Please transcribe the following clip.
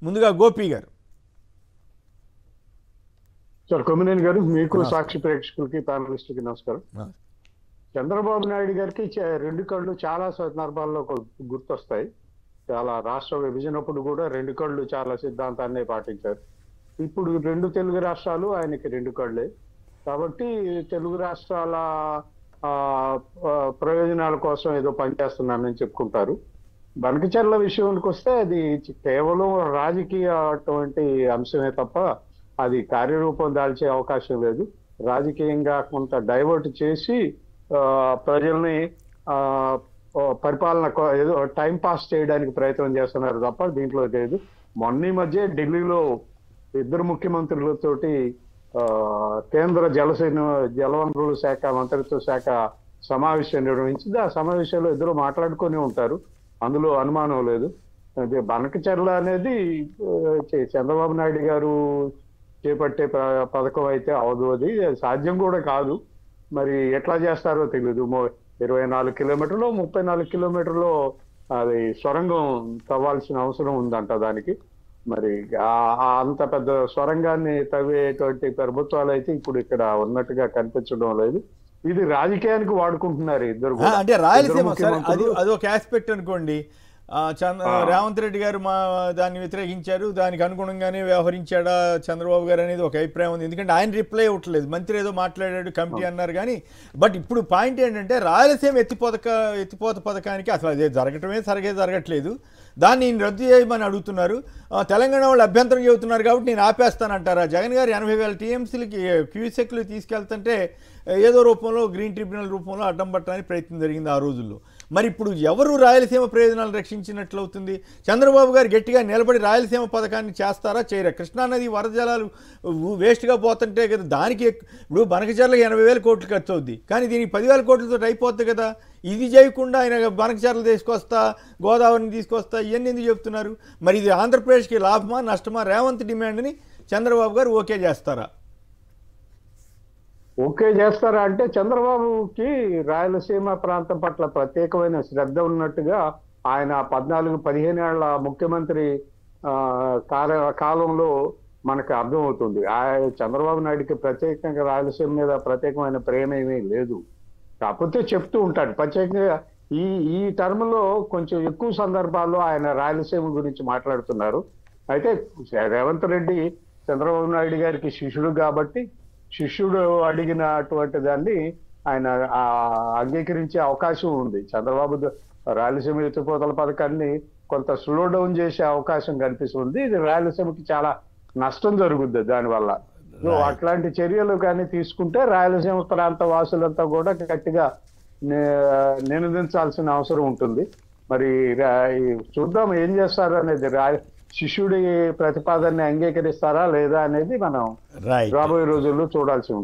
ముందుగా గోపి గారు. సార్ కొమ్మినేని గారు, మీకు సాక్షి ప్రేక్షకులకి ప్యానలిస్టులకి నమస్కారం. చంద్రబాబు నాయుడు గారికి రెండు కళ్ళు చాలా సందర్భాల్లో గుర్తొస్తాయి. చాలా రాష్ట్ర విభజనప్పుడు కూడా రెండు కళ్ళు చాలా సిద్ధాంతాన్ని పాటించారు. ఇప్పుడు రెండు తెలుగు రాష్ట్రాలు ఆయనకి రెండు కళ్ళే. కాబట్టి తెలుగు రాష్ట్రాల ప్రయోజనాల కోసం ఏదో పనిచేస్తున్నానని చెప్పుకుంటారు. బనకచెర్ల విషయానికి వస్తే అది కేవలం రాజకీయ అటువంటి అంశమే తప్ప అది కార్యరూపం దాల్చే అవకాశం లేదు. రాజకీయంగా కొంత డైవర్ట్ చేసి ప్రజల్ని పరిపాలన ఏదో టైం పాస్ చేయడానికి ప్రయత్నం చేస్తున్నారు తప్ప దీంట్లో లేదు. మొన్న మధ్య ఢిల్లీలో ఇద్దరు ముఖ్యమంత్రులతోటి కేంద్ర జలవనరుల శాఖ మంత్రిత్వ శాఖ సమావేశం నిర్వహించింది. ఆ సమావేశంలో ఇద్దరు మాట్లాడుకొని ఉంటారు, అందులో అనుమానం లేదు. అదే బనకచెర్ల అనేది చంద్రబాబు నాయుడు గారు చేపట్టే పథకం అయితే అవదు, అది సాధ్యం కూడా కాదు. మరి ఎట్లా చేస్తారో తెలియదు. 24 కిలోమీటర్లు 34 కిలోమీటర్లో అది సొరంగం తవ్వాల్సిన అవసరం ఉందంట దానికి. మరి అంత పెద్ద సొరంగాన్ని తవ్వేటువంటి ప్రభుత్వాలు అయితే ఇప్పుడు ఇక్కడ ఉన్నట్టుగా కనిపించడం లేదు. ఇది రాజకీయానికి వాడుకుంటున్నారు ఇద్దరు. అంటే రాయలసీమ అది ఒక ఆస్పెక్ట్ అనుకోండి. రేవంత్ రెడ్డి గారు దాన్ని వ్యతిరేకించారు, దానికి అనుగుణంగానే వ్యవహరించాడా చంద్రబాబు గారు అనేది ఒక అభిప్రాయం ఉంది. ఎందుకంటే ఆయన రిప్లై ఇవ్వట్లేదు, మంత్రి ఏదో మాట్లాడాడు, కమిటీ అన్నారు కానీ. బట్ ఇప్పుడు పాయింట్ ఏంటంటే రాయలసీమ ఎత్తిపోత పథకానికి అసలు అదే జరగట్లేదు, దాన్ని రద్దు చేయమని అడుగుతున్నారు. తెలంగాణ వాళ్ళు అభ్యంతరం చెబుతున్నారు కాబట్టి నేను ఆపేస్తానంటారా? జగన్ గారు 80,000 టీఎంసీలకి క్యూసెక్లు తీసుకెళ్తుంటే ఏదో రూపంలో గ్రీన్ ట్రిబ్యునల్ రూపంలో అడ్డం పట్టడానికి ప్రయత్నం జరిగింది ఆ రోజుల్లో. మరి ఇప్పుడు ఎవరు రాయలసీమ ప్రయోజనాలు రక్షించినట్లు అవుతుంది? చంద్రబాబు గారు గట్టిగా నిలబడి రాయలసీమ పథకాన్ని చేస్తారా చేయరా? కృష్ణానది వరద జలాలు వేస్ట్గా పోతుంటే కదా, దానికి ఇప్పుడు బనకచెర్లకు 80,000 కోట్లు ఖర్చు అవుద్ది, కానీ దీనికి 10,000 కోట్లతో అయిపోద్ది కదా. ఇది చేయకుండా ఆయన బనకచెర్లు తీసుకొస్తా, గోదావరిని తీసుకొస్తా, ఇవన్నీ ఎందుకు చెప్తున్నారు? మరి ఇది ఆంధ్రప్రదేశ్కి లాభమా నష్టమా? రేవంత్ డిమాండ్ని చంద్రబాబు గారు ఓకే చేస్తారా? ఓకే చేస్తారా అంటే చంద్రబాబుకి రాయలసీమ ప్రాంతం పట్ల ప్రత్యేకమైన శ్రద్ధ ఉన్నట్టుగా ఆయన 14-15 ఏళ్ల ముఖ్యమంత్రి కాలంలో మనకు అర్థమవుతుంది. చంద్రబాబు నాయుడికి ప్రత్యేకంగా రాయలసీమ మీద ప్రత్యేకమైన ప్రేమ ఏమీ లేదు. కాకపోతే చెప్తూ ఉంటాడు ప్రత్యేకంగా. ఈ టర్మ్ లో కొంచెం ఎక్కువ సందర్భాల్లో ఆయన రాయలసీమ గురించి మాట్లాడుతున్నారు. అయితే రేవంత్ రెడ్డి చంద్రబాబు నాయుడు గారికి శిష్యుడు కాబట్టి శిష్యుడు అడిగినటువంటి దాన్ని ఆయన అంగీకరించే అవకాశం ఉంది. చంద్రబాబు రాయలసీమ ఎత్తిపోతల పథకాన్ని కొంత స్లో డౌన్ చేసే అవకాశం కనిపిస్తుంది. ఇది రాయలసీమకి చాలా నష్టం జరుగుద్ది దానివల్ల. సో అట్లాంటి చర్యలు కానీ తీసుకుంటే రాయలసీమ ప్రాంత వాసులంతా కూడా గట్టిగా నినదించాల్సిన అవసరం ఉంటుంది. మరి చూద్దాం ఏం చేస్తారు అనేది. శిష్యుడి ప్రతిపాదనని అంగీకరిస్తారా లేదా అనేది మనం రాబోయే రోజుల్లో చూడాల్సి ఉంటుంది.